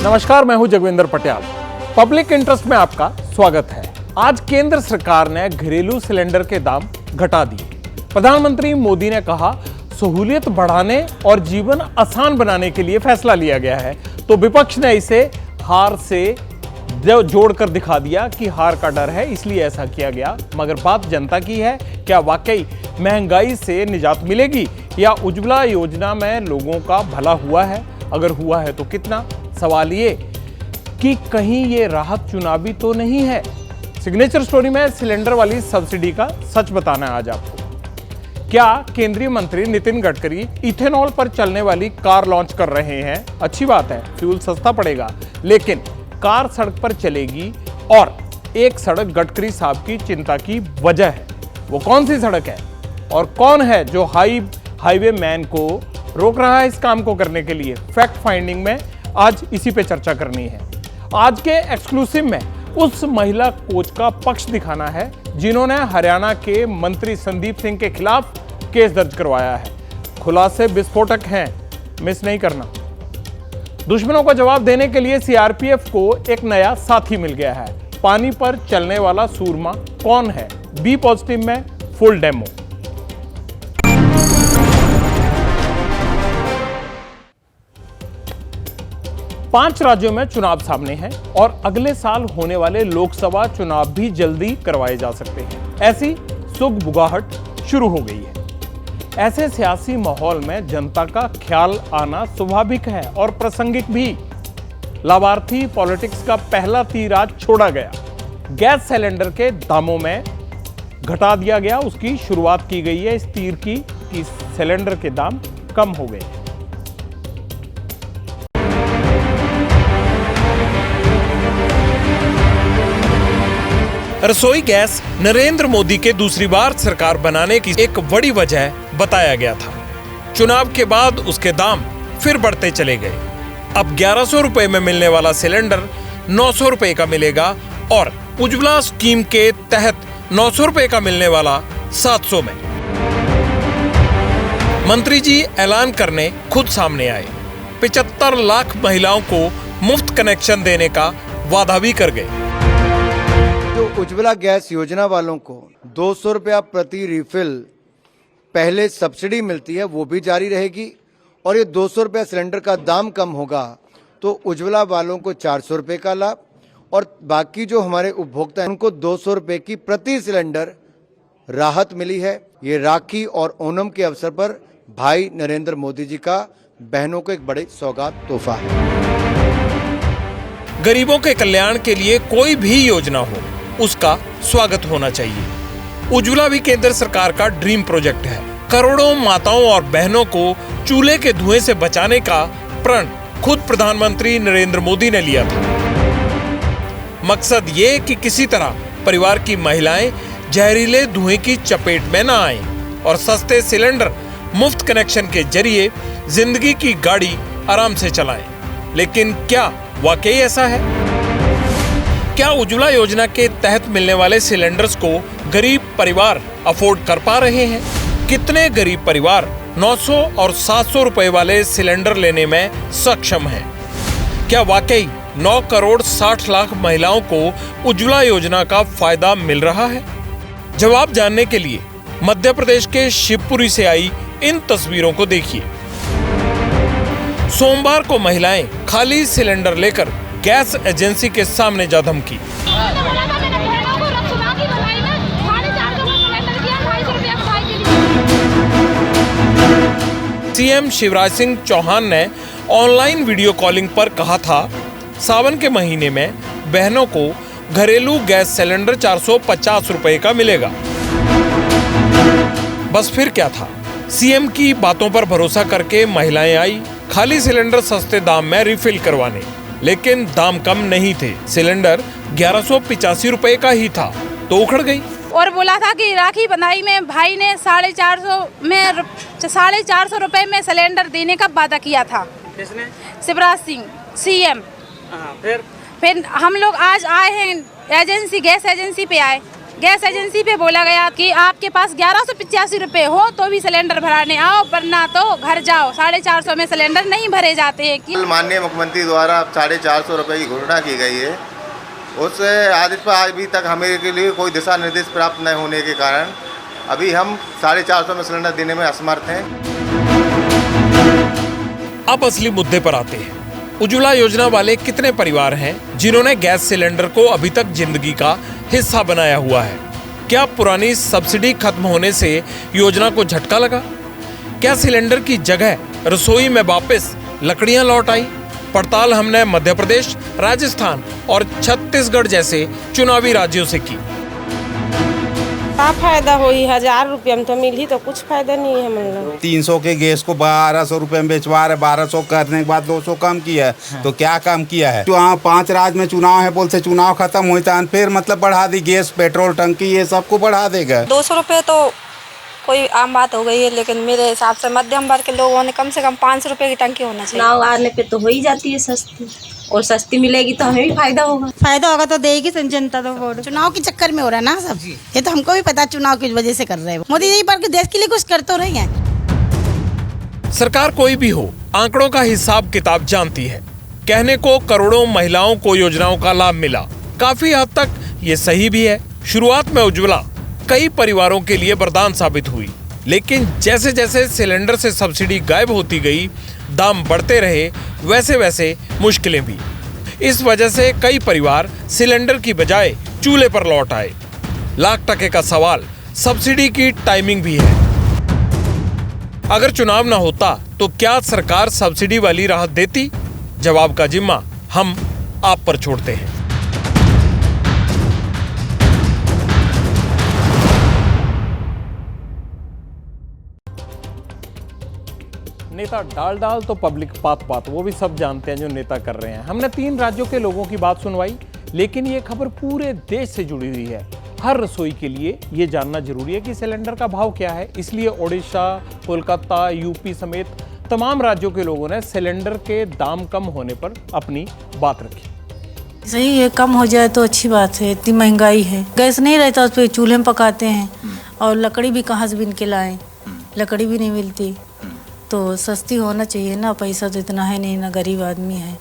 नमस्कार, मैं हूं जगविंदर पटियाल। पब्लिक इंटरेस्ट में आपका स्वागत है। आज केंद्र सरकार ने घरेलू सिलेंडर के दाम घटा दिए। प्रधानमंत्री मोदी ने कहा सहूलियत बढ़ाने और जीवन आसान बनाने के लिए फैसला लिया गया है, तो विपक्ष ने इसे हार से जोड़कर दिखा दिया कि हार का डर है इसलिए ऐसा किया गया। मगर बात जनता की है, क्या वाकई महंगाई से निजात मिलेगी या उज्ज्वला योजना में लोगों का भला हुआ है? अगर हुआ है तो कितना? सवाल ये कि कहीं ये राहत चुनावी तो नहीं है। सिग्नेचर स्टोरी में सिलेंडर वाली सब्सिडी का सच बताना है आज आपको। क्या केंद्रीय मंत्री नितिन गडकरी इथेनॉल पर चलने वाली कार लॉन्च कर रहे हैं? अच्छी बात है, फ्यूल सस्ता पड़ेगा, लेकिन कार सड़क पर चलेगी और एक सड़क गडकरी साहब की चिंता की वजह है। वो कौन सी सड़क है और कौन है जो हाईवे मैन को रोक रहा है इस काम को करने के लिए? फैक्ट फाइंडिंग में आज इसी पे चर्चा करनी है। आज के एक्सक्लूसिव में उस महिला कोच का पक्ष दिखाना है जिन्होंने हरियाणा के मंत्री संदीप सिंह के खिलाफ केस दर्ज करवाया है। खुलासे विस्फोटक हैं, मिस नहीं करना। दुश्मनों का जवाब देने के लिए सीआरपीएफ को एक नया साथी मिल गया है। पानी पर चलने वाला सूरमा कौन है? बी पॉजिटिव में फुल डेमो। पांच राज्यों में चुनाव सामने हैं और अगले साल होने वाले लोकसभा चुनाव भी जल्दी करवाए जा सकते हैं। ऐसी सुगबुगाहट शुरू हो गई है। ऐसे सियासी माहौल में जनता का ख्याल आना स्वाभाविक है और प्रासंगिक भी। लाभार्थी पॉलिटिक्स का पहला तीर आज छोड़ा गया। गैस सिलेंडर के दामों में घटा दिया गया, उसकी शुरुआत की गई है इस तीर की कि सिलेंडर के दाम कम हो गए। रसोई गैस नरेंद्र मोदी के दूसरी बार सरकार बनाने की एक बड़ी वजह बताया गया था। चुनाव के बाद उसके दाम फिर बढ़ते चले गए। अब 1100 रुपए में मिलने वाला सिलेंडर 900 रुपए का मिलेगा और उज्ज्वला स्कीम के तहत 900 रुपए का मिलने वाला 700 में। मंत्री जी ऐलान करने खुद सामने आए। 75 लाख महिलाओं को मुफ्त कनेक्शन देने का वादा भी कर गए। जो उज्ज्वला गैस योजना वालों को 200 रुपया प्रति रिफिल पहले सब्सिडी मिलती है वो भी जारी रहेगी और ये 200 रुपया सिलेंडर का दाम कम होगा तो उज्ज्वला वालों को 400 रुपये का लाभ और बाकी जो हमारे उपभोक्ता हैं उनको 200 रुपये की प्रति सिलेंडर राहत मिली है। ये राखी और ओणम के अवसर पर भाई नरेंद्र मोदी जी का बहनों को एक बड़े सौगात तोहफा है। गरीबों के कल्याण के लिए कोई भी योजना हो उसका स्वागत होना चाहिए। उज्ज्वला भी केंद्र सरकार का ड्रीम प्रोजेक्ट है। करोड़ों माताओं और बहनों को चूल्हे के धुएं से बचाने का प्रण खुद प्रधानमंत्री नरेंद्र मोदी ने लिया था। मकसद ये कि किसी तरह परिवार की महिलाएं जहरीले धुएं की चपेट में न आएं और सस्ते सिलेंडर मुफ्त कनेक्शन के जरिए जिंदगी की गाड़ी आराम से चलाएं। लेकिन क्या वाकई ऐसा है? क्या उज्ज्वला योजना के तहत मिलने वाले सिलेंडर्स को गरीब परिवार अफोर्ड कर पा रहे हैं? कितने गरीब परिवार 900 और 700 रुपए वाले सिलेंडर लेने में सक्षम हैं? क्या वाकई 9 करोड़ 60 लाख महिलाओं को उज्ज्वला योजना का फायदा मिल रहा है? जवाब जानने के लिए मध्य प्रदेश के शिवपुरी से आई इन तस्वीरों को देखिए। सोमवार को महिलाएं खाली सिलेंडर लेकर गैस एजेंसी के सामने जा धमकी। सीएम शिवराज सिंह चौहान ने ऑनलाइन वीडियो कॉलिंग पर कहा था सावन के महीने में बहनों को घरेलू गैस सिलेंडर 450 रुपए का मिलेगा। बस फिर क्या था? सीएम की बातों पर भरोसा करके महिलाएं आई खाली सिलेंडर सस्ते दाम में रिफिल करवाने, लेकिन दाम कम नहीं थे। सिलेंडर 1185 रुपए का ही था तो उखड़ गई। और बोला था कि राखी बंधाई में भाई ने 450 रुपए में सिलेंडर देने का वादा किया था। किसने? शिवराज सिंह सीएम। फिर हम लोग आज आए हैं एजेंसी, गैस एजेंसी पे आए। गैस एजेंसी पे बोला गया कि आपके पास 1185 रुपए हो तो भी सिलेंडर भराने आओ, वरना तो घर जाओ। 450 में सिलेंडर नहीं भरे जाते हैं। कि माननीय मुख्यमंत्री द्वारा 450 रुपये की घोषणा की गई है, उस आदेश पर अभी तक हमें के लिए कोई दिशा निर्देश प्राप्त न होने के कारण अभी हम 450 में सिलेंडर देने में असमर्थ हैं। अब असली मुद्दे पर आते हैं। उज्ज्वला योजना वाले कितने परिवार हैं जिन्होंने गैस सिलेंडर को अभी तक जिंदगी का हिस्सा बनाया हुआ है? क्या पुरानी सब्सिडी खत्म होने से योजना को झटका लगा? क्या सिलेंडर की जगह रसोई में वापस लकड़ियां लौट आई? पड़ताल हमने मध्य प्रदेश, राजस्थान और छत्तीसगढ़ जैसे चुनावी राज्यों से की। क्या फायदा हुई? 1000 रुपये में तो मिली, तो कुछ फायदा नहीं है। मतलब 300 के गैस को 1200 रुपये में बेचवा रहे, 1200 करने के बाद 200 कम किया है। तो क्या कम किया है? जो वहाँ 5 राज्य में चुनाव है, बोलते चुनाव खत्म होता है फिर मतलब बढ़ा दी गैस, पेट्रोल, टंकी, ये सबको बढ़ा देगा। 200 रुपये तो कोई आम बात हो गई है, लेकिन मेरे हिसाब से मध्यम वर्ग के लोगों ने कम से कम 500 रुपये की टंकी होना चाहिए। चुनाव आने पे तो हो ही जाती है सस्ती, और सस्ती मिलेगी तो हमें भी फायदा होगा। फायदा होगा तो देगी जनता तो वोट। चुनाव के चक्कर में हो रहा है ना सब, ये तो हमको भी पता चुनाव की वजह से कर रहे हैं। मोदी जी पर देश के लिए कुछ कर तो रही है। सरकार कोई भी हो, आंकड़ों का हिसाब किताब जानती है। कहने को करोड़ों महिलाओं को योजनाओं का लाभ मिला, काफी हद तक ये सही भी है। शुरुआत में उज्ज्वला कई परिवारों के लिए वरदान साबित हुई, लेकिन जैसे जैसे सिलेंडर से सब्सिडी गायब होती गई, दाम बढ़ते रहे, वैसे वैसे मुश्किलें भी। इस वजह से कई परिवार सिलेंडर की बजाय चूल्हे पर लौट आए। लाख टके का सवाल सब्सिडी की टाइमिंग भी है। अगर चुनाव ना होता तो क्या सरकार सब्सिडी वाली राहत देती? जवाब का जिम्मा हम आप पर छोड़ते हैं। नेता डाल डाल तो पब्लिक पात पात, वो भी सब जानते हैं जो नेता कर रहे हैं। हमने 3 राज्यों के लोगों की बात सुनवाई, लेकिन ये खबर पूरे देश से जुड़ी हुई है। हर रसोई के लिए ये जानना जरूरी है कि सिलेंडर का भाव क्या है। इसलिए ओडिशा, कोलकाता, यूपी समेत तमाम राज्यों के लोगों ने सिलेंडर के दाम कम होने पर अपनी बात रखी। सही है, कम हो जाए तो अच्छी बात है। इतनी महंगाई है, गैस नहीं रहता उस पर चूल्हे में पकाते हैं, और लकड़ी भी कहाँ से बीन के लाएं, लकड़ी भी नहीं मिलती। तो सस्ती होना चाहिए ना, पैसा तो इतना है नहीं ना, गरीब आदमी है।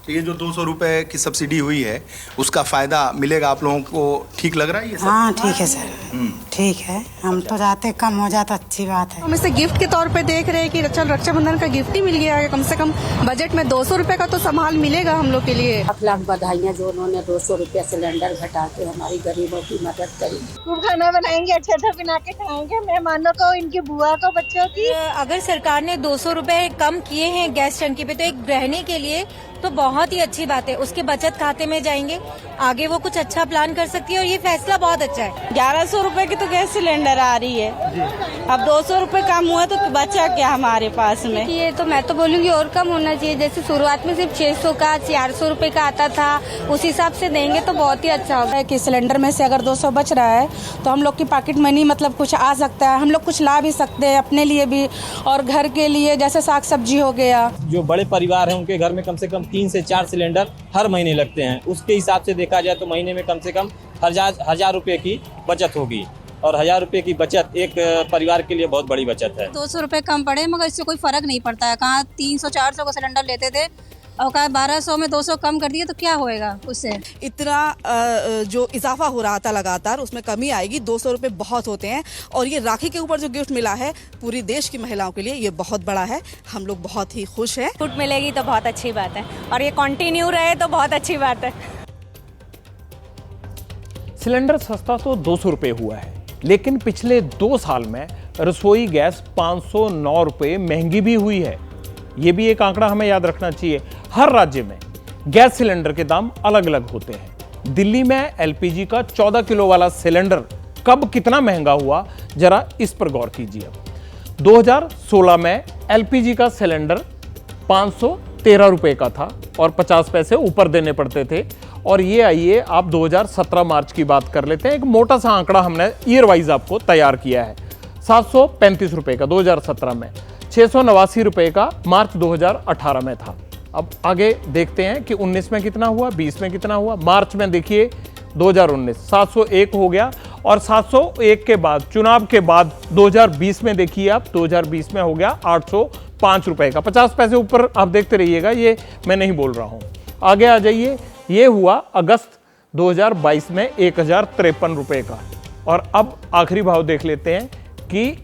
तो ये जो 200 रुपए की सब्सिडी हुई है, उसका फायदा मिलेगा आप लोगों को? ठीक लग रहा है ये सब? हाँ ठीक है सर, ठीक है। हम तो जाते कम हो जाता अच्छी बात है। हम इसे गिफ्ट के तौर पे देख रहे हैं कि रक्षाबंधन का गिफ्ट ही मिल गया है। कम से कम बजट में 200 रुपए का तो संभाल मिलेगा हम लोग के लिए। लाख लाख बधाइयाँ जो उन्होंने 200 रुपया सिलेंडर घटा के हमारी गरीबों की मदद करी। खूब खाना बनाएंगे, अच्छा बना के खाएंगे मेहमानों को, इनकी बुआ को, बच्चों की। अगर सरकार ने 200 रुपए कम किए हैं गैस टंकी पे, तो एक गृहिणी के लिए तो बहुत ही अच्छी बात है। उसके बचत खाते में जाएंगे, आगे वो कुछ अच्छा प्लान कर सकती है, और ये फैसला बहुत अच्छा है। 1100 रुपए की तो गैस सिलेंडर आ रही है, अब 200 रुपए कम हुआ तो बचा क्या हमारे पास में? ये तो मैं तो बोलूँगी और कम होना चाहिए। जैसे शुरुआत में सिर्फ 600 का 400 रुपए का आता था, उस हिसाब से देंगे तो बहुत ही अच्छा होगा। कि सिलेंडर में से अगर 200 बच रहा है तो हम लोग की पॉकेट मनी मतलब कुछ आ सकता है, हम लोग कुछ ला भी सकते हैं अपने लिए भी और घर के लिए, जैसे साग सब्जी हो गया। जो बड़े परिवार हैं उनके घर में कम से कम 3 से 4 सिलेंडर हर महीने लगते हैं। उसके हिसाब से देखा जाए तो महीने में कम से कम 1000 रुपये की बचत होगी, और 1000 रुपये की बचत एक परिवार के लिए बहुत बड़ी बचत है। 200 रुपए कम पड़े मगर इससे कोई फर्क नहीं पड़ता है। कहाँ 300-400 का सिलेंडर लेते थे और कहा 1200 में 200 कम कर दिए तो क्या होएगा उससे? इतना जो इजाफा हो रहा था लगातार, उसमें कमी आएगी। 200 रुपये बहुत होते हैं, और ये राखी के ऊपर जो गिफ्ट मिला है पूरी देश की महिलाओं के लिए, ये बहुत बड़ा है। हम लोग बहुत ही खुश हैं। छूट मिलेगी तो बहुत अच्छी बात है, और ये कंटिन्यू रहे तो बहुत अच्छी बात है। सिलेंडर सस्ता तो 200 रुपये हुआ है, लेकिन पिछले 2 साल में रसोई गैस 509 रुपये महंगी भी हुई है। ये भी एक आंकड़ा हमें याद रखना चाहिए। हर राज्य में गैस सिलेंडर के दाम अलग अलग होते हैं। दिल्ली में एलपीजी का 14 किलो वाला सिलेंडर कब कितना महंगा हुआ, जरा इस पर गौर कीजिए। 2016 में एलपीजी का सिलेंडर 513 रुपए का था और 50 पैसे ऊपर देने पड़ते थे। और ये आइए आप 2017 मार्च की बात कर लेते हैं। एक मोटा सा आंकड़ा हमने ईयर वाइज आपको तैयार किया है। 735 रुपए का 2017 में, 689 रुपए का मार्च 2018 में था। अब आगे देखते हैं कि 19 में कितना हुआ, 20 में कितना हुआ। मार्च में देखिए 2019 701 हो गया, और 701 के बाद चुनाव के बाद 2020 में देखिए आप, 2020 में हो गया 805 रुपए का, 50 पैसे ऊपर आप देखते रहिएगा, ये मैं नहीं बोल रहा हूं। आगे आ जाइए, ये हुआ अगस्त 2022 में 1053 रुपए का। और अब आखिरी भाव देख लेते हैं कि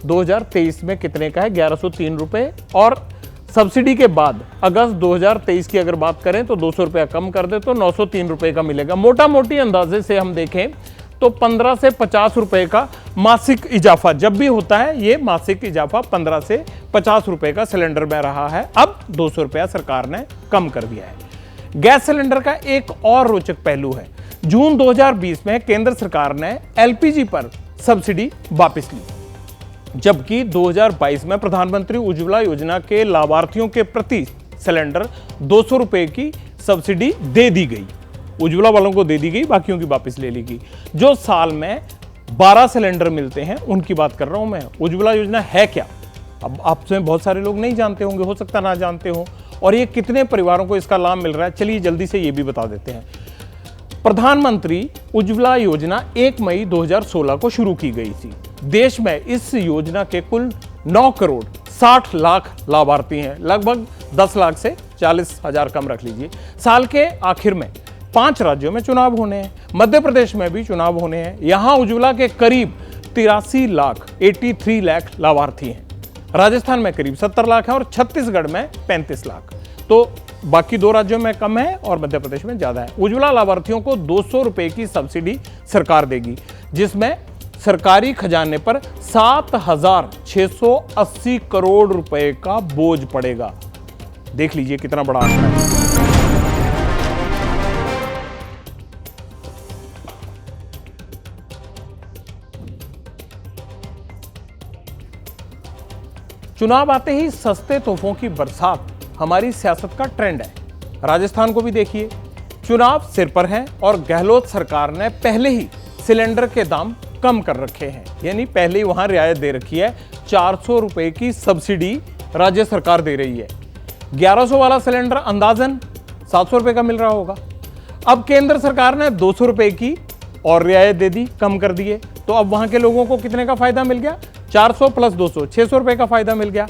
2023 में कितने का है, 1103 रुपए। और सब्सिडी के बाद अगस्त 2023 की अगर बात करें तो 200 रुपया कम कर दे तो 903 रुपए का मिलेगा। मोटा मोटी अंदाजे से हम देखें तो 15 से 50 रुपए का मासिक इजाफा जब भी होता है, ये मासिक इजाफा 15 से 50 रुपए का सिलेंडर में रहा है। अब 200 रुपया सरकार ने कम कर दिया है। गैस सिलेंडर का एक और रोचक पहलू है, जून 2020 में केंद्र सरकार ने एलपीजी पर सब्सिडी वापस ली, जबकि 2022 में प्रधानमंत्री उज्ज्वला योजना के लाभार्थियों के प्रति सिलेंडर 200 रुपए की सब्सिडी दे दी गई। उज्ज्वला वालों को दे दी गई, बाकियों की वापस ले ली गई। जो साल में 12 सिलेंडर मिलते हैं उनकी बात कर रहा हूं मैं। उज्ज्वला योजना है क्या? अब आपसे बहुत सारे लोग नहीं जानते होंगे, हो सकता ना जानते हो, और ये कितने परिवारों को इसका लाभ मिल रहा है, चलिए जल्दी से ये भी बता देते हैं। प्रधानमंत्री उज्ज्वला योजना 1 मई 2016 को शुरू की गई थी। देश में इस योजना के कुल 9 करोड़ 60 लाख लाभार्थी हैं, लगभग 10 लाख से 40 हजार कम रख लीजिए। साल के आखिर में 5 राज्यों में चुनाव होने हैं, मध्य प्रदेश में भी चुनाव होने हैं। यहां उज्ज्वला के करीब 83 लाख 83 लाख लाभार्थी हैं। राजस्थान में करीब 70 लाख है और छत्तीसगढ़ में 35 लाख। तो बाकी 2 राज्यों में कम है और मध्य प्रदेश में ज्यादा है। उज्ज्वला लाभार्थियों को 200 रुपए की सब्सिडी सरकार देगी, जिसमें सरकारी खजाने पर 7,680 करोड़ रुपए का बोझ पड़ेगा। देख लीजिए कितना बड़ा आंकड़ा है। चुनाव आते ही सस्ते तोहफों की बरसात हमारी सियासत का ट्रेंड है। राजस्थान को भी देखिए, चुनाव सिर पर हैं और गहलोत सरकार ने पहले ही सिलेंडर के दाम कम कर रखे हैं, यानी पहले ही वहां रियायत दे रखी है। 400 रुपए की सब्सिडी राज्य सरकार दे रही है। 1100 वाला सिलेंडर अंदाजन 700 रुपए का मिल रहा होगा। अब केंद्र सरकार ने 200 रुपए की और रियायत दे दी, कम कर दिए। तो अब वहां के लोगों को कितने का फायदा मिल गया? 400 प्लस 200, 600 रुपए का फायदा मिल गया।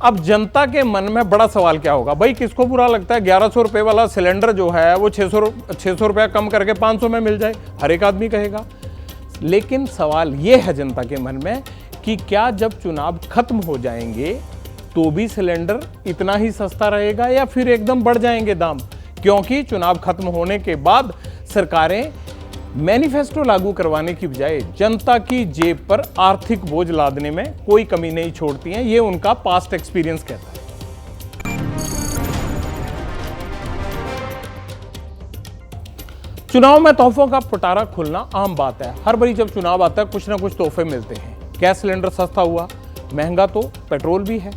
अब जनता के मन में बड़ा सवाल क्या होगा, भाई किसको बुरा लगता है 1100 रुपए वाला सिलेंडर जो है वो 600 रुपया कम करके 500 में मिल जाए? हर एक आदमी कहेगा। लेकिन सवाल ये है जनता के मन में कि क्या जब चुनाव खत्म हो जाएंगे तो भी सिलेंडर इतना ही सस्ता रहेगा या फिर एकदम बढ़ जाएंगे दाम? क्योंकि चुनाव खत्म होने के बाद सरकारें मैनिफेस्टो लागू करवाने की बजाय जनता की जेब पर आर्थिक बोझ लादने में कोई कमी नहीं छोड़ती हैं। ये उनका पास्ट एक्सपीरियंस कहता है। चुनाव में तोहफों का पिटारा खुलना आम बात है। हर बारी जब चुनाव आता है कुछ ना कुछ तोहफे मिलते हैं। गैस सिलेंडर सस्ता हुआ, महंगा तो पेट्रोल भी है,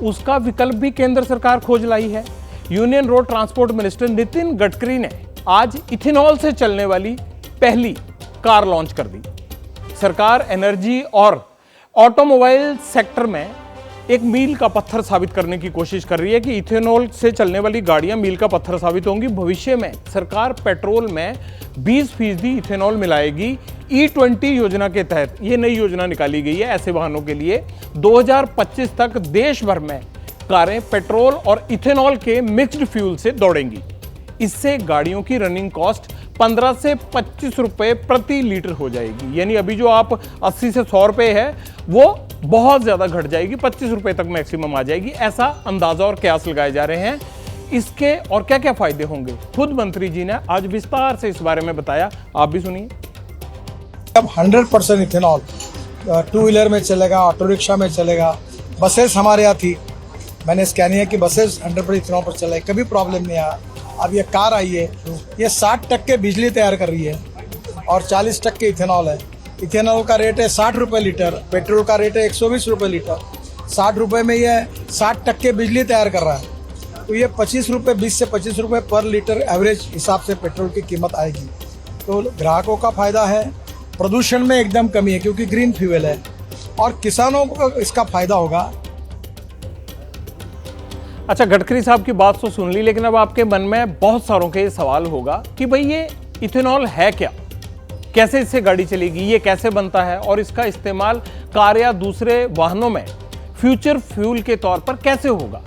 उसका विकल्प भी केंद्र सरकार खोज लाई है। Union road transport minister Nitin Gadkari ने आज इथेनॉल से चलने वाली पहली कार लॉन्च कर दी। सरकार एनर्जी और ऑटोमोबाइल सेक्टर में एक मील का पत्थर साबित करने की कोशिश कर रही है कि इथेनॉल से चलने वाली गाड़ियां मील का पत्थर साबित होंगी। भविष्य में सरकार पेट्रोल में 20% इथेनॉल मिलाएगी। E20 योजना के तहत ये नई योजना निकाली गई है ऐसे वाहनों के लिए। 2025 तक देश भर में कारें पेट्रोल और इथेनॉल के मिक्स्ड फ्यूल से दौड़ेंगी। इससे गाड़ियों की रनिंग कॉस्ट 15 से 25 रुपए प्रति लीटर हो जाएगी। यानी अभी जो आप 80 से 100 रुपए है वो बहुत ज्यादा घट जाएगी, 25 रुपए तक मैक्सिमम आ जाएगी। ऐसा अंदाजा और कयास लगाए जा रहे हैं। इसके और क्या क्या फायदे होंगे खुद मंत्री जी ने आज विस्तार से इस बारे में बताया, आप भी सुनिए। अब 100% इथेनॉल 2 व्हीलर में चलेगा, ऑटो रिक्शा में चलेगा, बसेस हमारे यहाँ थी, मैंने स्कैन किया कि बसेस 100% इथेनॉल पर चले, कभी प्रॉब्लम नहीं आया। अब ये कार आई है, ये 60% बिजली तैयार कर रही है और 40% इथेनॉल है। इथेनॉल का रेट है 60 रुपये लीटर, पेट्रोल का रेट है 120 रुपये लीटर। 60 रुपये में ये 60% बिजली तैयार कर रहा है, तो ये 25 रुपये 20 से 25 रुपये पर लीटर एवरेज हिसाब से पेट्रोल की कीमत आएगी। तो ग्राहकों का फायदा है, प्रदूषण में एकदम कमी है क्योंकि ग्रीन फ्यूल है, और किसानों को इसका फायदा होगा। अच्छा, गडकरी साहब की बात तो सुन ली, लेकिन अब आपके मन में बहुत सारों के सवाल होगा कि भाई ये इथेनॉल है क्या, कैसे इससे गाड़ी चलेगी, ये कैसे बनता है और इसका इस्तेमाल कार या दूसरे वाहनों में फ्यूचर फ्यूल के तौर पर कैसे होगा।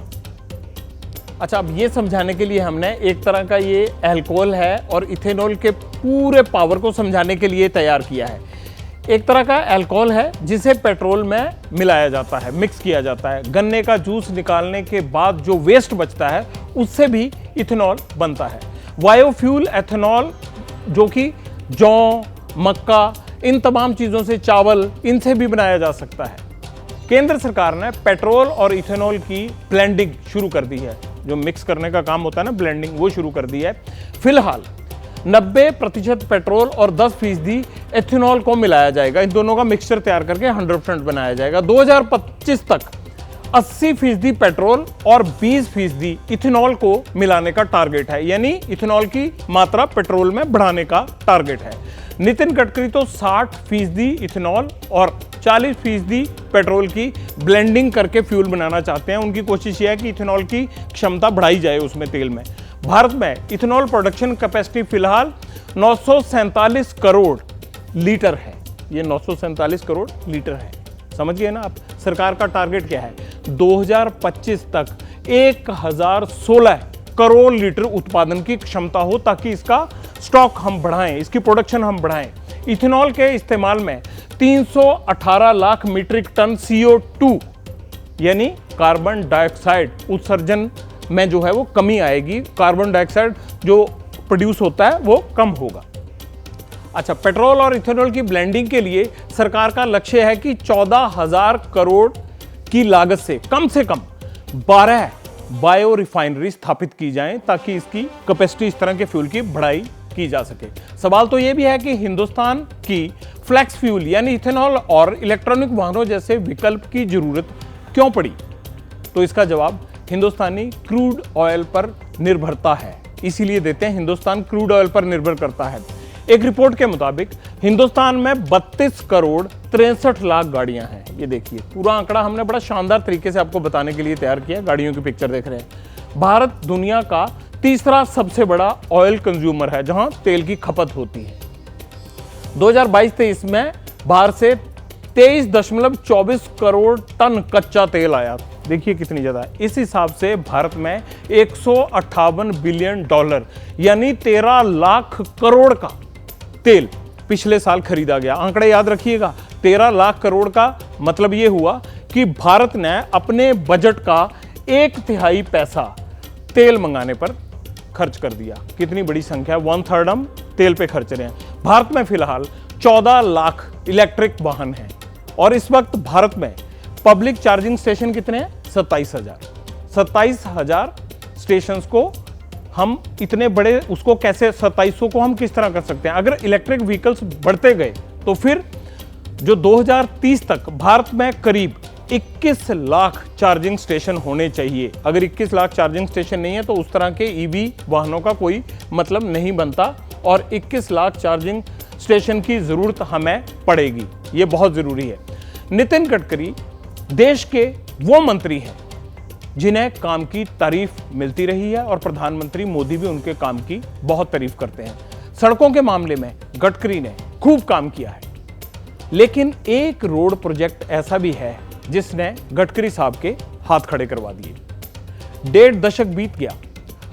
अच्छा, अब ये समझाने के लिए हमने एक तरह का ये अल्कोहल है और इथेनॉल के पूरे पावर को समझाने के लिए तैयार किया है। एक तरह का अल्कोहल है जिसे पेट्रोल में मिलाया जाता है, मिक्स किया जाता है। गन्ने का जूस निकालने के बाद जो वेस्ट बचता है उससे भी इथेनॉल बनता है। बायोफ्यूल एथेनॉल जो कि जौ, मक्का, इन तमाम चीज़ों से, चावल, इनसे भी बनाया जा सकता है। केंद्र सरकार ने पेट्रोल और इथेनॉल की ब्लेंडिंग शुरू कर दी है, जो मिक्स करने का काम होता है ना, ब्लेंडिंग, वो शुरू कर दी है। फिलहाल 90% पेट्रोल और 10% एथेनॉल को मिलाया जाएगा। इन दोनों का मिक्सचर तैयार करके 100% बनाया जाएगा। 2025 तक 80% पेट्रोल और 20% इथेनॉल को मिलाने का टारगेट है, यानी इथेनॉल की मात्रा पेट्रोल में बढ़ाने का टारगेट है। नितिन गडकरी तो 60% इथेनॉल और 40% पेट्रोल की ब्लेंडिंग करके फ्यूल बनाना चाहते हैं। उनकी कोशिश यह है कि इथेनॉल की क्षमता बढ़ाई जाए उसमें, तेल में। भारत में इथेनॉल प्रोडक्शन कैपेसिटी फिलहाल 947 करोड़ लीटर है। ये 947 करोड़ लीटर है, समझिए ना आप। सरकार का टारगेट क्या है? 2025 तक 1016 करोड़ लीटर उत्पादन की क्षमता हो, ताकि इसका स्टॉक हम बढ़ाएं, इसकी प्रोडक्शन हम बढ़ाएं। इथेनॉल के इस्तेमाल में 318 लाख मीट्रिक टन CO2 यानी कार्बन डाइऑक्साइड उत्सर्जन में जो है वो कमी आएगी। कार्बन डाइऑक्साइड जो प्रोड्यूस होता है वो कम होगा। अच्छा, पेट्रोल और इथेनॉल की ब्लेंडिंग के लिए सरकार का लक्ष्य है कि 14,000 करोड़ की लागत से कम 12 बायो रिफाइनरी स्थापित की जाएं, ताकि इसकी कैपेसिटी, इस तरह के फ्यूल की बढ़ाई की जा सके। सवाल तो यह भी है कि हिंदुस्तान की फ्लेक्स फ्यूल यानी इथेनॉल और इलेक्ट्रॉनिक वाहनों जैसे विकल्प की जरूरत क्यों पड़ी? तो इसका जवाब हिंदुस्तानी क्रूड ऑयल पर निर्भरता है। इसीलिए देते हैं, हिंदुस्तान क्रूड ऑयल पर निर्भर करता है। एक रिपोर्ट के मुताबिक हिंदुस्तान में 32 करोड़ 63 लाख गाड़ियां हैं। ये देखिए, पूरा आंकड़ा हमने बड़ा शानदार तरीके से आपको बताने के लिए तैयार किया। गाड़ियों की पिक्चर देख रहे हैं। भारत दुनिया का तीसरा सबसे बड़ा ऑयल कंज्यूमर है, जहां तेल की खपत होती है। 2022-23 में बाहर से 23.24 करोड़ टन कच्चा तेल आया। देखिए कितनी ज्यादा है। इस हिसाब से भारत में 158 बिलियन डॉलर यानी 13 लाख करोड़ का तेल पिछले साल खरीदा गया। आंकड़े याद रखिएगा, 13 लाख करोड़ का मतलब यह हुआ कि भारत ने अपने बजट का 1/3 पैसा तेल मंगाने पर खर्च कर दिया। कितनी बड़ी संख्या, 1/3 हम तेल पे खर्च रहे हैं। भारत में फिलहाल 14 लाख इलेक्ट्रिक वाहन हैं और इस वक्त भारत में पब्लिक चार्जिंग स्टेशन कितने हैं? 27,000 स्टेशंस को हम इतने बड़े, उसको कैसे 2700 को हम किस तरह कर सकते हैं? अगर इलेक्ट्रिक व्हीकल्स बढ़ते गए तो फिर जो 2030 तक भारत में करीब 21 लाख चार्जिंग स्टेशन होने चाहिए। अगर 21 लाख चार्जिंग स्टेशन नहीं है तो उस तरह के ईवी वाहनों का कोई मतलब नहीं बनता और 21 लाख चार्जिंग स्टेशन की जरूरत हमें पड़ेगी। ये बहुत जरूरी है। नितिन गडकरी देश के वो मंत्री हैं जिन्हें काम की तारीफ मिलती रही है और प्रधानमंत्री मोदी भी उनके काम की बहुत तारीफ करते हैं। सड़कों के मामले में गडकरी ने खूब काम किया है, लेकिन एक रोड प्रोजेक्ट ऐसा भी है जिसने गडकरी साहब के हाथ खड़े करवा दिए। 1.5 दशक बीत गया,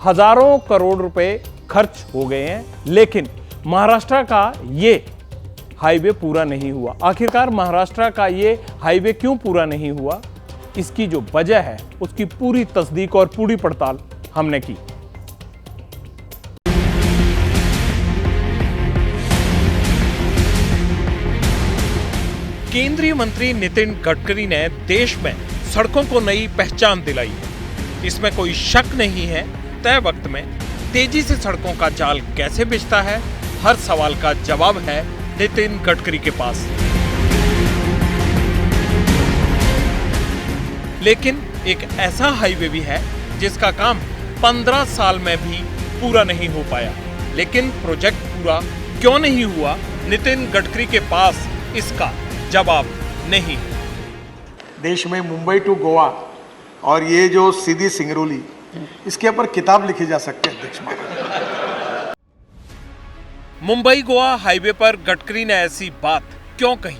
हजारों करोड़ रुपए खर्च हो गए हैं, लेकिन महाराष्ट्र का ये हाईवे पूरा नहीं हुआ। आखिरकार महाराष्ट्र का ये हाईवे क्यों पूरा नहीं हुआ? इसकी जो वजह है उसकी पूरी तस्दीक और पूरी पड़ताल हमने की। केंद्रीय मंत्री नितिन गडकरी ने देश में सड़कों को नई पहचान दिलाई है, इसमें कोई शक नहीं है। तय वक्त में तेजी से सड़कों का जाल कैसे बिछता है, हर सवाल का जवाब है नितिन गडकरी के पास। लेकिन एक ऐसा हाईवे भी है जिसका काम 15 साल में भी पूरा नहीं हो पाया। लेकिन प्रोजेक्ट पूरा क्यों नहीं हुआ, नितिन गडकरी के पास इसका जवाब नहीं। देश में मुंबई टू गोवा और ये जो सीधी सिंगरौली, इसके ऊपर किताब लिखी जा सकती है अध्यक्ष महोदय। मुंबई गोवा हाईवे पर गडकरी ने ऐसी बात क्यों कही?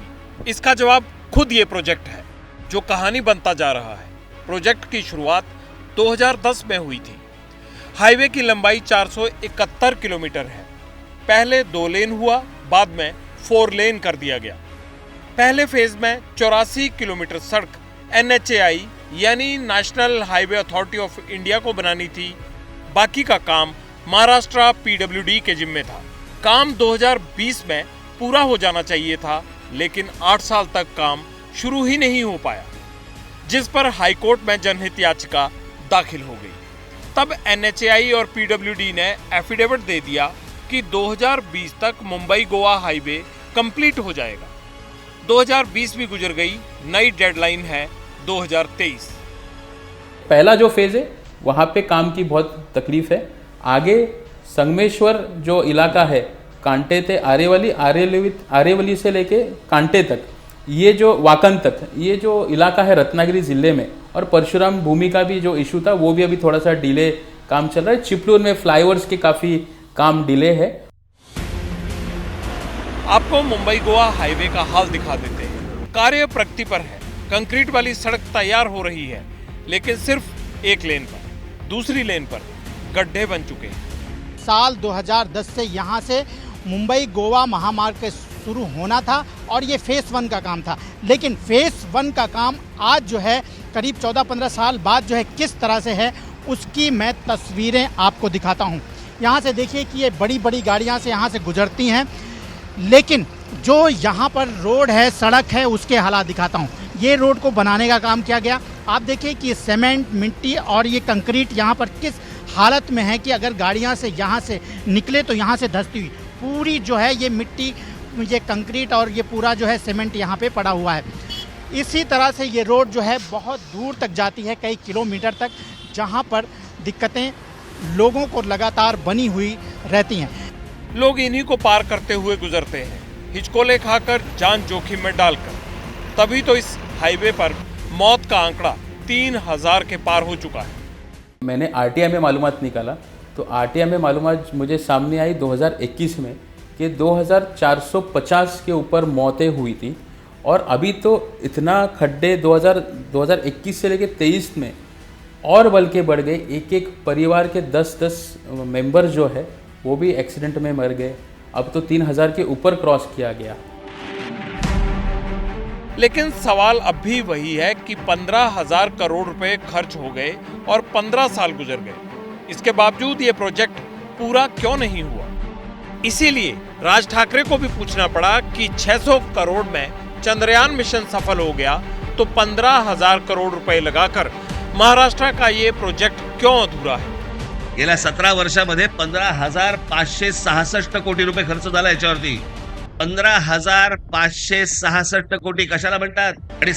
इसका जवाब खुद ये प्रोजेक्ट है जो कहानी बनता जा रहा है। प्रोजेक्ट की शुरुआत 2010 में हुई थी। हाईवे की लंबाई 471 किलोमीटर है। पहले 2 लेन हुआ, बाद में 4 लेन कर दिया गया। पहले फेज में 84 किलोमीटर सड़क NHAI यानी national highway authority of India को बनानी थी। बाकी का काम महाराष्ट्र PWD के जिम्मे था। काम 2020 में पूरा हो जाना चाहिए था, लेकिन 8 साल तक काम शुरू ही नहीं हो पाया, जिस पर हाईकोर्ट में जनहित याचिका दाखिल हो गई। तब NHAI और PWD ने एफिडेविट दे दिया कि 2020 तक मुंबई गोवा हाईवे कंप्लीट हो जाएगा। 2020 भी गुजर गई, नई डेडलाइन है 2023। पहला जो फेज है वहाँ पे काम की बहुत तकलीफ है। आगे संगमेश्वर जो इलाका है, कांटे से आरेवली से लेके कांटे तक, ये जो वाकन तक, ये जो इलाका है रत्नागिरी जिले में, और परशुराम भूमि का भी जो इशू था वो भी अभी थोड़ा सा डिले काम चल रहा है। चिपलूर में फ्लाईओवर्स के काफ़ी काम डिले है। आपको मुंबई गोवा हाईवे का हाल दिखा देते हैं। कार्य प्रगति पर है। कंक्रीट वाली सड़क तैयार हो रही है, लेकिन सिर्फ एक लेन पर। दूसरी लेन पर गड्ढे बन चुके हैं। साल 2010 से यहाँ से मुंबई गोवा महामार्ग शुरू होना था और ये फेज़ 1 का काम था, लेकिन फेज़ 1 का काम आज जो है करीब 14-15 साल बाद जो है किस तरह से है, उसकी मैं तस्वीरें आपको दिखाता हूँ। यहाँ से देखिए कि ये बड़ी बड़ी गाड़ियाँ से यहाँ से गुजरती हैं, लेकिन जो यहाँ पर रोड है, सड़क है, उसके हालात दिखाता हूँ। ये रोड को बनाने का काम किया गया। आप देखिए कि सीमेंट, मिट्टी और ये कंक्रीट यहाँ पर किस हालत में है कि अगर गाड़ियाँ से यहाँ से निकले तो यहाँ से धंसती हुई पूरी जो है ये मिट्टी, ये कंक्रीट और ये पूरा जो है सीमेंट यहाँ पे पड़ा हुआ है। इसी तरह से ये रोड जो है बहुत दूर तक जाती है, कई किलोमीटर तक, जहाँ पर दिक्कतें लोगों को लगातार बनी हुई रहती हैं। लोग इन्हीं को पार करते हुए गुजरते हैं, हिचकोले खाकर, जान जोखिम में डालकर। तभी तो इस हाईवे पर मौत का आंकड़ा 3000 के पार हो चुका है। मैंने RTI में मालूमात निकाला तो RTI में मालूमात मुझे सामने आई 2021 में कि 2450 के ऊपर मौतें हुई थी। और अभी तो इतना खड्डे 2021 से लेकर 23 में और बल्कि बढ़ गए। एक परिवार के 10-10 मेंबर जो है वो भी एक्सीडेंट में मर गए। अब तो 3000 के ऊपर क्रॉस किया गया। लेकिन सवाल अब भी वही है कि 15,000 करोड़ रुपए खर्च हो गए और 15 साल गुजर गए। इसके बावजूद ये प्रोजेक्ट पूरा क्यों नहीं हुआ? इसीलिए राज ठाकरे को भी पूछना पड़ा कि 600 करोड़ में चंद्रयान मिशन सफल हो गया तो 15,000 करोड़ रुपए लगाकर महाराष्ट्र का ये प्रोजेक्ट क्यों अधूरा है? गेल्या 17 वर्षामध्ये 15,566 कोटी रुपये खर्च झाला याच्यावरती। 15,566 कोटी कशाला म्हणतात? आणि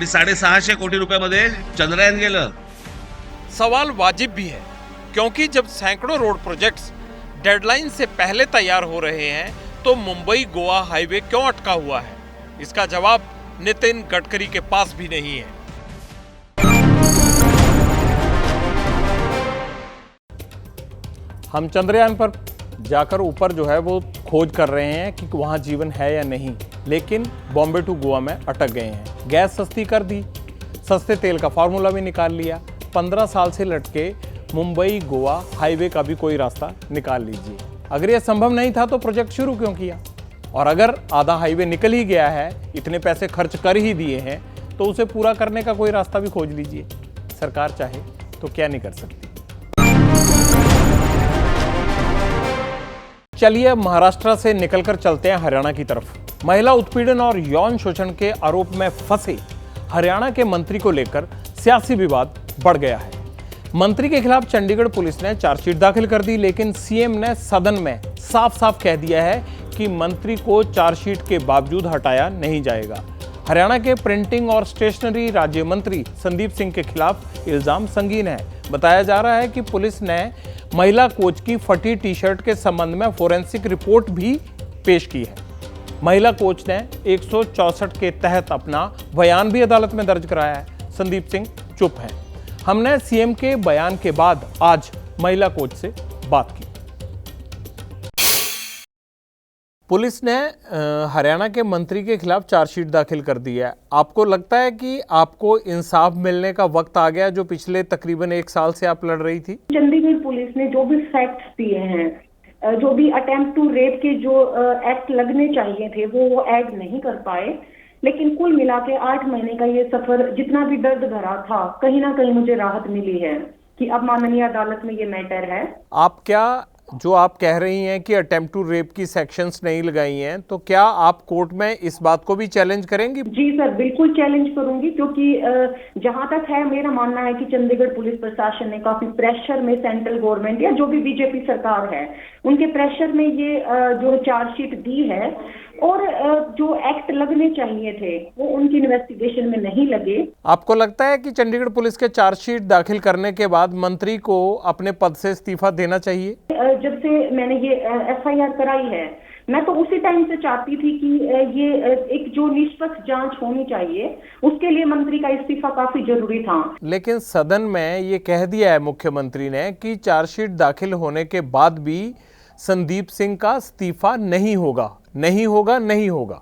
650 कोटी रुपयामध्ये चंद्रयान गेलं। सवाल वाजिब भी है, क्योंकि जब सैकड़ों रोड प्रोजेक्ट्स डेडलाइन से पहले तैयार हो रहे हैं तो मुंबई गोवा हाईवे क्यों अटका हुआ है? इसका जवाब नितिन गडकरी के पास भी नहीं है। हम चंद्रयान पर जाकर ऊपर जो है वो खोज कर रहे हैं कि वहाँ जीवन है या नहीं, लेकिन बॉम्बे टू गोवा में अटक गए हैं। गैस सस्ती कर दी, सस्ते तेल का फार्मूला भी निकाल लिया। 15 साल से लटके मुंबई गोवा हाईवे का भी कोई रास्ता निकाल लीजिए। अगर यह संभव नहीं था तो प्रोजेक्ट शुरू क्यों किया? और अगर आधा हाईवे निकल ही गया है, इतने पैसे खर्च कर ही दिए हैं, तो उसे पूरा करने का कोई रास्ता भी खोज लीजिए। सरकार चाहे तो क्या नहीं कर सकती। चलिए महाराष्ट्र से निकलकर चलते हैं हरियाणा की तरफ। महिला उत्पीड़न और यौन शोषण के आरोप में फंसे हरियाणा के मंत्री को लेकर सियासी विवाद बढ़ गया है। मंत्री के खिलाफ चंडीगढ़ पुलिस ने चार्जशीट दाखिल कर दी, लेकिन सीएम ने सदन में साफ साफ कह दिया है कि मंत्री को चार्जशीट के बावजूद हटाया नहीं जाएगा। हरियाणा के प्रिंटिंग और स्टेशनरी राज्य मंत्री संदीप सिंह के खिलाफ इल्जाम संगीन है। बताया जा रहा है कि पुलिस ने महिला कोच की फटी टी शर्ट के संबंध में फोरेंसिक रिपोर्ट भी पेश की है। महिला कोच ने 164 के तहत अपना बयान भी अदालत में दर्ज कराया है। संदीप सिंह चुप हैं। हमने सीएम के बयान के बाद आज महिला कोच से बात की। पुलिस ने हरियाणा के मंत्री के खिलाफ चार्जशीट दाखिल कर दी है। आपको लगता है कि आपको इंसाफ मिलने का वक्त आ गया, जो पिछले तकरीबन 1 साल से आप लड़ रही थी? चंडीगढ़ पुलिस ने जो भी फैक्ट्स दिए हैं, जो भी अटेम्प्ट टू रेप के जो एक्ट लगने चाहिए थे वो ऐड नहीं कर पाए, लेकिन कुल मिला के 8 महीने का ये सफर जितना भी दर्द भरा था, कहीं ना कहीं मुझे राहत मिली है कि अब माननीय अदालत में ये मैटर है। आप क्या, जो आप कह रही हैं कि अटेम्प्ट टू रेप की सेक्शंस नहीं लगाई हैं, तो क्या आप कोर्ट में इस बात को भी चैलेंज करेंगी? जी सर, बिल्कुल चैलेंज करूंगी, क्योंकि जहां तक है मेरा मानना है कि चंडीगढ़ पुलिस प्रशासन ने काफी प्रेशर में सेंट्रल गवर्नमेंट या जो भी बीजेपी सरकार है उनके प्रेशर में ये जो चार्जशीट दी है, और जो एक्ट लगने चाहिए थे वो उनकी इन्वेस्टिगेशन में नहीं लगे। आपको लगता है कि चंडीगढ़ पुलिस के चार्जशीट दाखिल करने के बाद मंत्री को अपने पद से इस्तीफा देना चाहिए? जब से मैंने ये FIR कराई है, मैं तो उसी टाइम से चाहती थी कि ये एक जो निष्पक्ष जांच होनी चाहिए, उसके लिए मंत्री का इस्तीफा काफी जरूरी था। लेकिन सदन में ये कह दिया है मुख्यमंत्री ने कि चार्जशीट दाखिल होने के बाद भी संदीप सिंह का इस्तीफा नहीं होगा, नहीं होगा, नहीं होगा।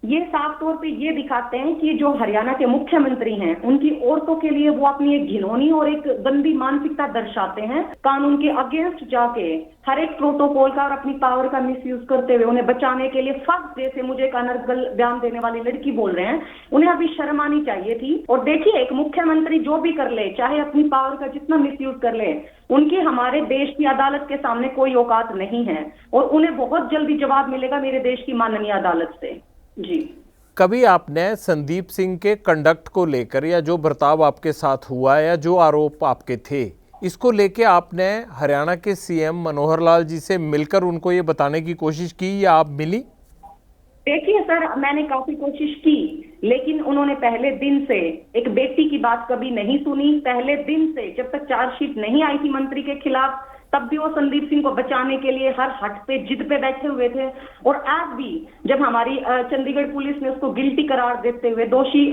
ये साफ तौर पे ये दिखाते हैं कि जो हरियाणा के मुख्यमंत्री हैं, उनकी औरतों के लिए वो अपनी एक घिनौनी और एक गंदी मानसिकता दर्शाते हैं, कानून के अगेंस्ट जाके हर एक प्रोटोकॉल का और अपनी पावर का मिसयूज करते हुए उन्हें बचाने के लिए फर्स्ट डे से मुझे एक अनर्गल बयान देने वाली लड़की बोल रहे हैं। उन्हें अभी शर्म आनी चाहिए थी। और देखिए, एक मुख्यमंत्री जो भी कर ले, चाहे अपनी पावर का जितना मिसयूज कर ले, उनकी हमारे देश की अदालत के सामने कोई औकात नहीं है, और उन्हें बहुत जल्दी जवाब मिलेगा मेरे देश की माननीय अदालत से। जी, कभी आपने संदीप सिंह के कंडक्ट को लेकर, या जो बर्ताव आपके साथ हुआ, या जो आरोप आपके थे, इसको लेके आपने हरियाणा के CM मनोहर लाल जी से मिलकर उनको ये बताने की कोशिश की, या आप मिली? देखिए सर, मैंने काफी कोशिश की, लेकिन उन्होंने पहले दिन से एक बेटी की बात कभी नहीं सुनी। पहले दिन से, जब तक चार्जशीट नहीं आई थी मंत्री के खिलाफ, तब भी वो संदीप सिंह को बचाने के लिए हर हट पे, जिद पे बैठे हुए थे। और आज भी जब हमारी चंडीगढ़ पुलिस ने उसको गिल्टी करार देते हुए दोषी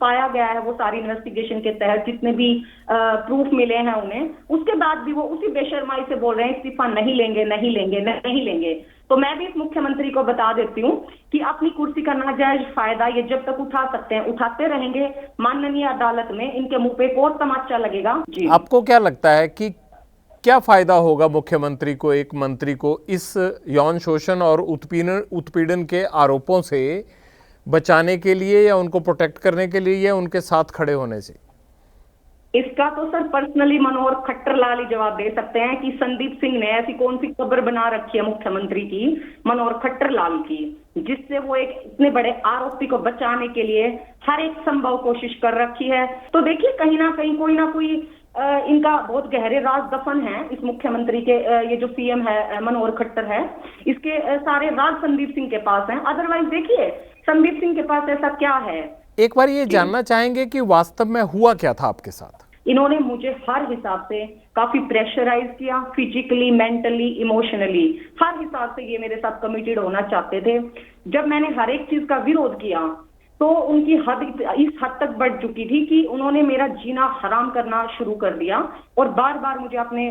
पाया गया है, वो सारी इन्वेस्टिगेशन के तहत जितने भी प्रूफ मिले हैं उन्हें, उसके बाद भी वो उसी बेशर्माई से बोल रहे हैं इस्तीफा नहीं लेंगे, नहीं लेंगे, नहीं लेंगे। तो मैं भी इस मुख्यमंत्री को बता देती हूँ कि अपनी कुर्सी का नाजायज फायदा ये जब तक उठा सकते हैं उठाते रहेंगे। माननीय अदालत में इनके मुंह पे एक और तमाचा लगेगा। जी, आपको क्या लगता है कि क्या फायदा होगा मुख्यमंत्री को, एक मंत्री को, इस यौन शोषण और उत्पीड़न के आरोपों से बचाने के लिए, या उनको प्रोटेक्ट करने के लिए, या उनके साथ खड़े होने से? इसका तो सर पर्सनली मनोहर खट्टर लाल ही जवाब दे सकते हैं कि संदीप सिंह ने ऐसी कौन सी कब्र बना रखी है मुख्यमंत्री की, मनोहर खट्टर लाल की, जिससे वो एक इतने बड़े आरोपी को बचाने के लिए हर एक संभव कोशिश कर रखी है। तो देखिए, कहीं ना कहीं कोई ना कोई इनका बहुत गहरे राज दफन है इस मुख्यमंत्री के। ये जो CM है मनोहर खट्टर है, इसके सारे राज संदीप सिंह के पास हैं। अदरवाइज देखिए, संदीप सिंह के पास ऐसा क्या है? एक बार ये जानना चाहेंगे कि वास्तव में हुआ क्या था आपके साथ? इन्होंने मुझे हर हिसाब से काफी प्रेशराइज किया, फिजिकली, मेंटली, इमोशनली, हर हिसाब से ये मेरे साथ कमिटेड होना चाहते थे। जब मैंने हर एक चीज का विरोध किया तो उनकी हद इस हद तक बढ़ चुकी थी कि उन्होंने मेरा जीना हराम करना शुरू कर दिया, और बार बार मुझे अपने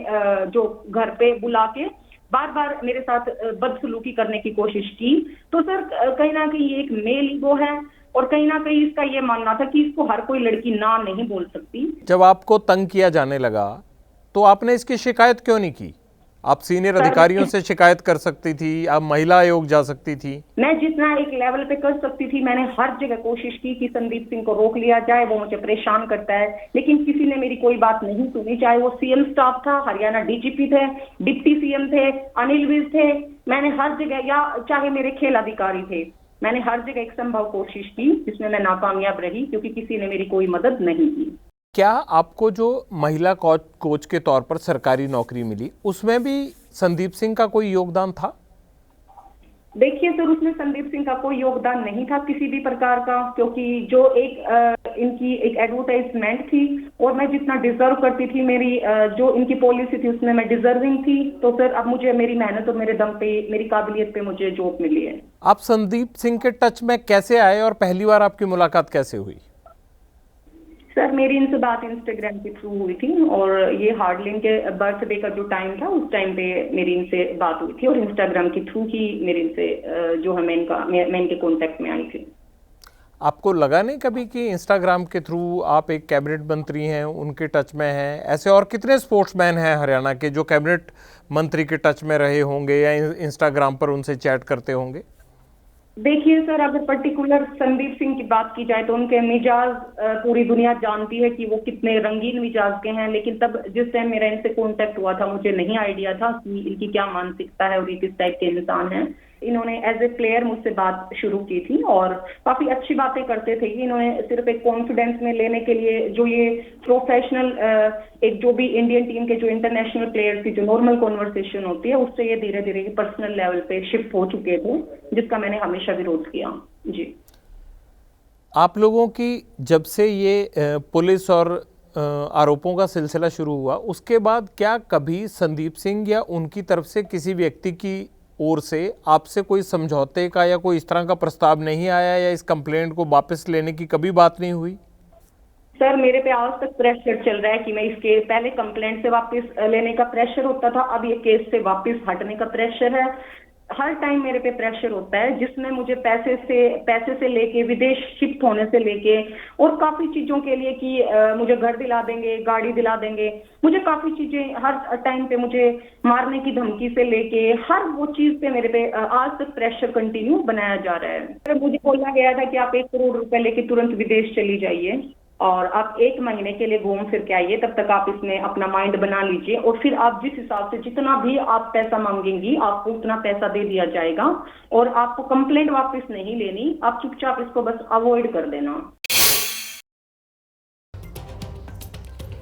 जो घर पे बुला के बार बार मेरे साथ बदसलूकी करने की कोशिश की। तो सर, कहीं ना कहीं ये एक मेल ईगो है, और कहीं ना कहीं इसका ये मानना था कि इसको हर कोई लड़की ना नहीं बोल सकती। जब आपको तंग किया जाने लगा तो आपने इसकी शिकायत क्यों नहीं की? आप सीनियर अधिकारियों से शिकायत कर सकती थी, आप महिला आयोग जा सकती थी। मैं जितना एक लेवल पे कर सकती थी, मैंने हर जगह कोशिश की कि संदीप सिंह को रोक लिया जाए, वो मुझे परेशान करता है, लेकिन किसी ने मेरी कोई बात नहीं सुनी। चाहे वो CM स्टाफ था, हरियाणा DGP थे, डिप्टी CM थे, अनिल विज थे, मैंने हर जगह, या चाहे मेरे खेल अधिकारी थे, मैंने हर जगह एक संभव कोशिश की, जिसमें मैं नाकामयाब रही, क्योंकि किसी ने मेरी कोई मदद नहीं की। क्या आपको जो महिला कोच के तौर पर सरकारी नौकरी मिली, उसमें भी संदीप सिंह का कोई योगदान था? देखिए सर, उसमें संदीप सिंह का कोई योगदान नहीं था किसी भी प्रकार का, क्योंकि जो इनकी एक एडवर्टाइजमेंट थी, और मैं जितना डिजर्व करती थी, मेरी जो इनकी पॉलिसी थी उसमें मैं डिजर्विंग थी। तो सर, अब मुझे मेरी मेहनत और मेरे दम पे, मेरी काबिलियत पे मुझे जॉब मिली है। आप संदीप सिंह के टच में कैसे आए, और पहली बार आपकी मुलाकात कैसे हुई? सर मेरी इनसे बात इंस्टाग्राम के थ्रू हुई थी और ये हार्डलिन के बर्थडे का जो टाइम था उस टाइम पे मेरी इनसे बात हुई थी और इंस्टाग्राम के थ्रू ही मेरे इनसे जो है मैं इनके कांटेक्ट में आई थी। आपको लगा नहीं कभी कि इंस्टाग्राम के थ्रू आप एक कैबिनेट मंत्री हैं, उनके टच में हैं? ऐसे और कितने स्पोर्ट्समैन हैं हरियाणा के जो कैबिनेट मंत्री के टच में रहे होंगे या इंस्टाग्राम पर उनसे चैट करते होंगे? देखिए सर, अगर पर्टिकुलर संदीप सिंह की बात की जाए तो उनके मिजाज पूरी दुनिया जानती है कि वो कितने रंगीन मिजाज के हैं, लेकिन तब जिस टाइम मेरा इनसे कांटेक्ट हुआ था मुझे नहीं आइडिया था कि इनकी क्या मानसिकता है और ये किस टाइप के इंसान हैं। इन्होंने एज ए प्लेयर मुझसे बात शुरू की थी और काफी अच्छी बातें करते थे। इन्होंने सिर्फ एक कॉन्फिडेंस में लेने के लिए जो ये प्रोफेशनल एक जो भी इंडियन टीम के जो इंटरनेशनल प्लेयर्स की जो नॉर्मल कॉन्वर्सेशन होती है उससे ये धीरे धीरे पर्सनल लेवल पे शिफ्ट हो चुके थे, जिसका मैंने हमेशा विरोध किया। जी, आप लोगों की जब से ये पुलिस और आरोपों का सिलसिला शुरू हुआ उसके बाद क्या कभी संदीप सिंह या उनकी तरफ से किसी व्यक्ति की ओर से आपसे कोई समझौते का या कोई इस तरह का प्रस्ताव नहीं आया या इस कंप्लेंट को वापस लेने की कभी बात नहीं हुई? सर मेरे पे आज तक प्रेशर चल रहा है कि मैं इस केस, पहले कंप्लेंट से वापस लेने का प्रेशर होता था, अब ये केस से वापस हटने का प्रेशर है। हर टाइम मेरे पे प्रेशर होता है जिसमें मुझे पैसे से लेके विदेश शिफ्ट होने से लेके और काफी चीजों के लिए कि मुझे घर दिला देंगे, गाड़ी दिला देंगे, मुझे काफी चीजें हर टाइम पे मुझे मारने की धमकी से लेके हर वो चीज पे मेरे पे आज तक प्रेशर कंटिन्यू बनाया जा रहा है। मुझे बोला गया था कि आप 1 करोड़ रुपए लेके तुरंत विदेश चली जाइए और आप 1 महीने के लिए घूम फिर के आइए, तब तक आप इसमें अपना माइंड बना लीजिए और फिर आप जिस हिसाब से जितना भी आप पैसा मांगेंगी आपको उतना पैसा दे दिया जाएगा और आपको कंप्लेंट वापस नहीं लेनी, आप चुपचाप इसको बस अवॉइड कर देना।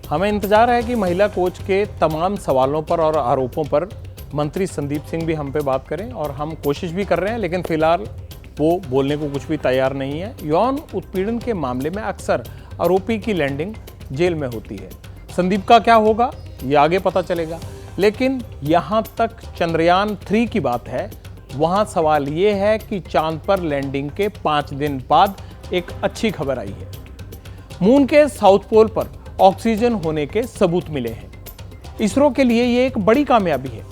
हमें इंतजार है कि महिला कोच के तमाम सवालों पर और आरोपों पर मंत्री संदीप सिंह भी हम पे बात करें और हम कोशिश भी कर रहे हैं, लेकिन फिलहाल वो बोलने को कुछ भी तैयार नहीं है। यौन उत्पीड़न के मामले में अक्सर आरोपी की लैंडिंग जेल में होती है। संदीप का क्या होगा ये आगे पता चलेगा, लेकिन यहाँ तक चंद्रयान 3 की बात है, वहाँ सवाल ये है कि चांद पर लैंडिंग के 5 दिन बाद एक अच्छी खबर आई है। मून के साउथ पोल पर ऑक्सीजन होने के सबूत मिले हैं। इसरो के लिए ये एक बड़ी कामयाबी है।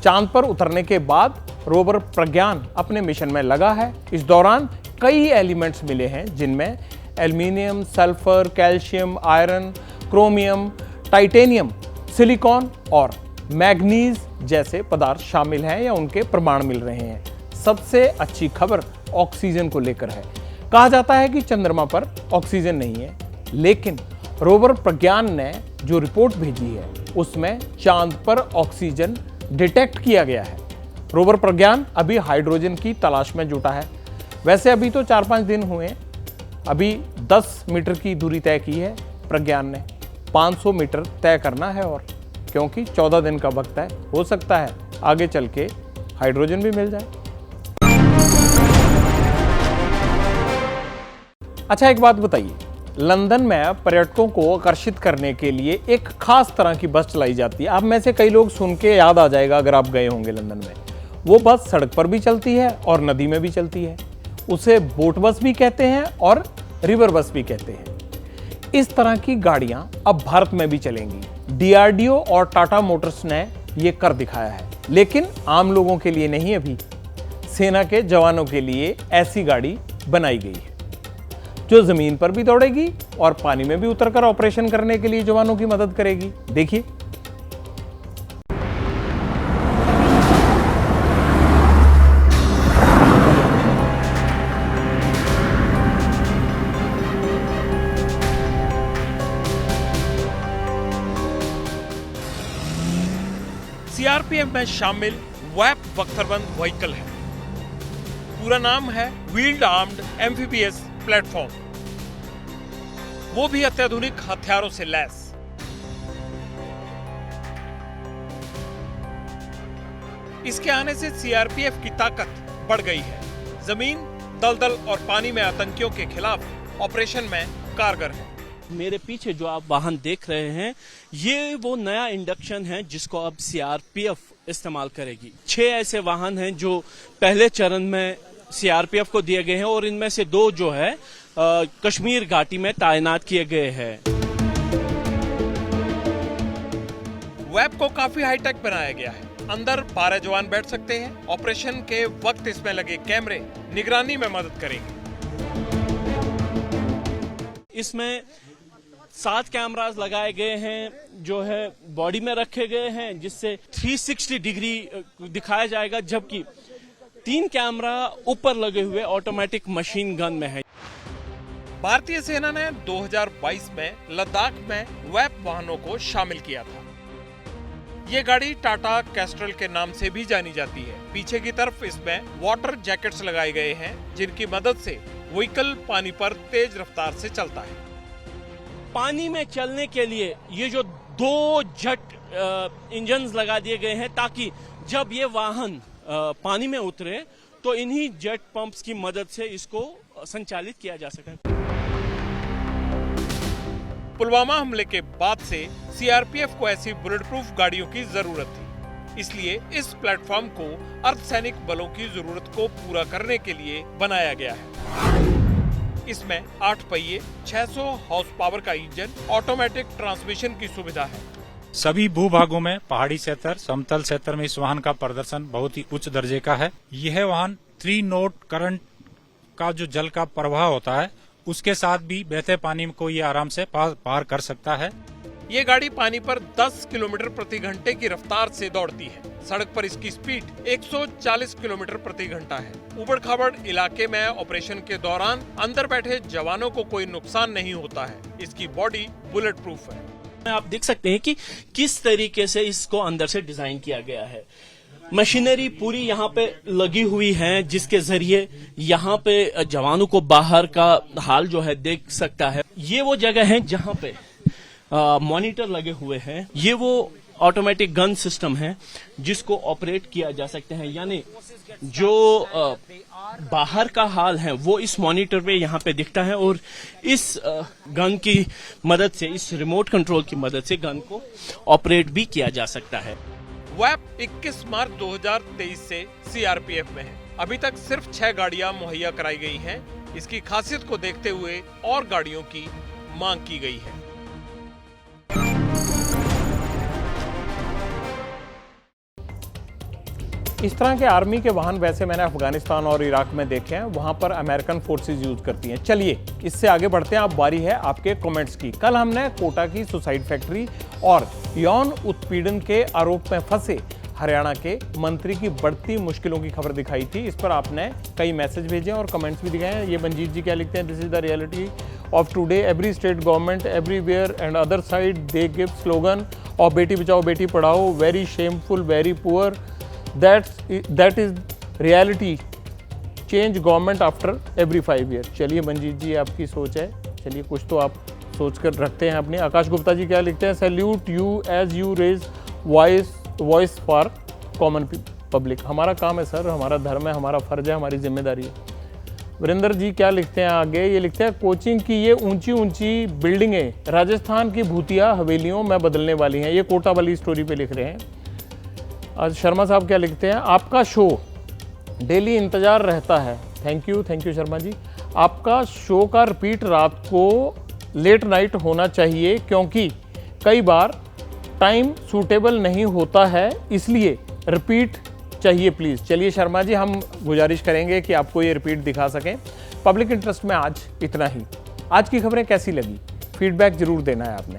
चांद पर उतरने के बाद रोवर प्रज्ञान अपने मिशन में लगा है। इस दौरान कई एलिमेंट्स मिले हैं जिनमें aluminium, sulphur, calcium, iron, chromium, titanium, silicon और मैग्नीज जैसे पदार्थ शामिल हैं या उनके प्रमाण मिल रहे हैं। सबसे अच्छी खबर ऑक्सीजन को लेकर है। कहा जाता है कि चंद्रमा पर ऑक्सीजन नहीं है, लेकिन रोवर प्रज्ञान ने जो रिपोर्ट भेजी है उसमें चांद पर ऑक्सीजन डिटेक्ट किया गया है। रोवर प्रज्ञान अभी हाइड्रोजन की तलाश में जुटा है। वैसे अभी तो 4-5 दिन हुए हैं। अभी 10 मीटर की दूरी तय की है प्रज्ञान ने, 500 मीटर तय करना है और क्योंकि 14 दिन का वक्त है, हो सकता है आगे चल के हाइड्रोजन भी मिल जाए। अच्छा एक बात बताइए, लंदन में पर्यटकों को आकर्षित करने के लिए एक खास तरह की बस चलाई जाती है। आप में से कई लोग सुन के याद आ जाएगा अगर आप गए होंगे लंदन में। वो बस सड़क पर भी चलती है और नदी में भी चलती है। उसे बोट बस भी कहते हैं और रिवर बस भी कहते हैं। इस तरह की गाड़ियां अब भारत में भी चलेंगी। डीआरडीओ और टाटा मोटर्स ने ये कर दिखाया है, लेकिन आम लोगों के लिए नहीं। अभी सेना के जवानों के लिए ऐसी गाड़ी बनाई गई है जो जमीन पर भी दौड़ेगी और पानी में भी उतरकर ऑपरेशन करने के लिए जवानों की मदद करेगी। देखिए, सीआरपीएफ में शामिल वैप बख्तरबंद व्हीकल है। पूरा नाम है व्हील्ड आर्म्ड एम्फीबियस प्लेटफॉर्म, वो भी अत्याधुनिक हथियारों से लैस। इसके आने से सीआरपीएफ की ताकत बढ़ गई है। जमीन, दलदल और पानी में आतंकियों के खिलाफ ऑपरेशन में कारगर है। मेरे पीछे जो आप वाहन देख रहे हैं, ये वो नया इंडक्शन है जिसको अब सीआरपीएफ इस्तेमाल करेगी। 6 ऐसे वाहन हैं जो पहले चरण में सीआरपीएफ को दिए गए हैं और इनमें से 2 जो है कश्मीर घाटी में तैनात किए गए हैं। वेब को काफी हाईटेक बनाया गया है। अंदर 12 जवान बैठ सकते हैं। ऑपरेशन के वक्त इसमें लगे कैमरे निगरानी में मदद करेंगे। इसमें 7 कैमरास लगाए गए हैं जो है बॉडी में रखे गए हैं, जिससे 360 डिग्री दिखाया जाएगा, जबकि 3 कैमरा ऊपर लगे हुए ऑटोमेटिक मशीन गन में है। भारतीय सेना ने 2022 में लद्दाख में वेब वाहनों को शामिल किया था। ये गाड़ी टाटा कैस्ट्रल के नाम से भी जानी जाती है। पीछे की तरफ इसमें वाटर जैकेट्स लगाए गए हैं, जिनकी मदद से व्हीकल पानी पर तेज रफ्तार से चलता है। पानी में चलने के लिए ये जो 2 जेट इंजन्स लगा दिए गए हैं, ताकि जब ये वाहन पानी में उतरे तो इन्हीं जेट पंप्स की मदद से इसको संचालित किया जा सके। पुलवामा हमले के बाद से सीआरपीएफ को ऐसी बुलेट प्रूफ गाड़ियों की जरूरत थी, इसलिए इस प्लेटफॉर्म को अर्धसैनिक बलों की जरूरत को पूरा करने के लिए बनाया गया है। इसमें 8 पहिए, 600 हॉर्स पावर का इंजन, ऑटोमेटिक ट्रांसमिशन की सुविधा है। सभी भूभागों में पहाड़ी क्षेत्र, समतल क्षेत्र में इस वाहन का प्रदर्शन बहुत ही उच्च दर्जे का है। यह वाहन 3 नॉट करंट का जो जल का प्रवाह होता है, उसके साथ भी बहते पानी को ये आराम से पार कर सकता है। ये गाड़ी पानी पर 10 किलोमीटर प्रति घंटे की रफ्तार से दौड़ती है। सड़क पर इसकी स्पीड 140 किलोमीटर प्रति घंटा है। उबड़ खाबड़ इलाके में ऑपरेशन के दौरान अंदर बैठे जवानों को कोई नुकसान नहीं होता है। इसकी बॉडी बुलेट प्रूफ है। आप देख सकते हैं कि किस तरीके से इसको अंदर से डिजाइन किया गया है। मशीनरी पूरी यहाँ पे लगी हुई है, जिसके जरिए यहाँ पे जवानों को बाहर का हाल जो है देख सकता है। ये वो जगह है जहाँ पे मॉनिटर लगे हुए हैं। ये वो ऑटोमेटिक गन सिस्टम है जिसको ऑपरेट किया जा सकता है, यानी जो बाहर का हाल है वो इस मॉनिटर पे यहाँ पे दिखता है, और इस गन की मदद से, इस रिमोट कंट्रोल की मदद से गन को ऑपरेट भी किया जा सकता है। वेब 21 मार्च 2023 से सीआरपीएफ में है। अभी तक सिर्फ 6 गाड़ियां मुहैया कराई गई हैं। इसकी खासियत को देखते हुए और गाड़ियों की मांग की गई है। इस तरह के आर्मी के वाहन वैसे मैंने अफगानिस्तान और इराक में देखे हैं, वहां पर अमेरिकन फोर्सेस यूज करती हैं। चलिए इससे आगे बढ़ते हैं। अब बारी है आपके कमेंट्स की। कल हमने कोटा की सुसाइड फैक्ट्री और यौन उत्पीड़न के आरोप में फंसे हरियाणा के मंत्री की बढ़ती मुश्किलों की खबर दिखाई थी। इस पर आपने कई मैसेज भेजे और कमेंट्स भी दिखाए हैं। ये मंजीत जी क्या लिखते हैं, this is the reality of today, every state government everywhere and other side they give slogan of Beti Bachao Beti Padhao, very shameful, very poor, that is reality, change government after every 5 years। चलिए मंजीत जी आपकी सोच है, चलिए कुछ तो आप सोच कर रखते हैं अपने। आकाश गुप्ता जी क्या लिखते हैं, salute you as you raise voice for common public. हमारा काम है सर, हमारा धर्म है, हमारा फर्ज है, हमारी जिम्मेदारी है। वीरेंद्र जी क्या लिखते हैं आगे, ये लिखते हैं कोचिंग की ये ऊंची ऊंची बिल्डिंगें राजस्थान की भूतिया हवेलियों में बदलने वाली हैं। ये कोटा वाली स्टोरी पे लिख रहे हैं। आज शर्मा साहब क्या लिखते हैं, आपका शो डेली इंतजार रहता है। Thank you Sharma ji. आपका शो का रिपीट रात को लेट नाइट होना चाहिए, क्योंकि कई बार टाइम सूटेबल नहीं होता है, इसलिए रिपीट चाहिए प्लीज़। चलिए शर्मा जी, हम गुजारिश करेंगे कि आपको ये रिपीट दिखा सकें। पब्लिक इंटरेस्ट में आज इतना ही। आज की खबरें कैसी लगी, फीडबैक जरूर देना है आपने।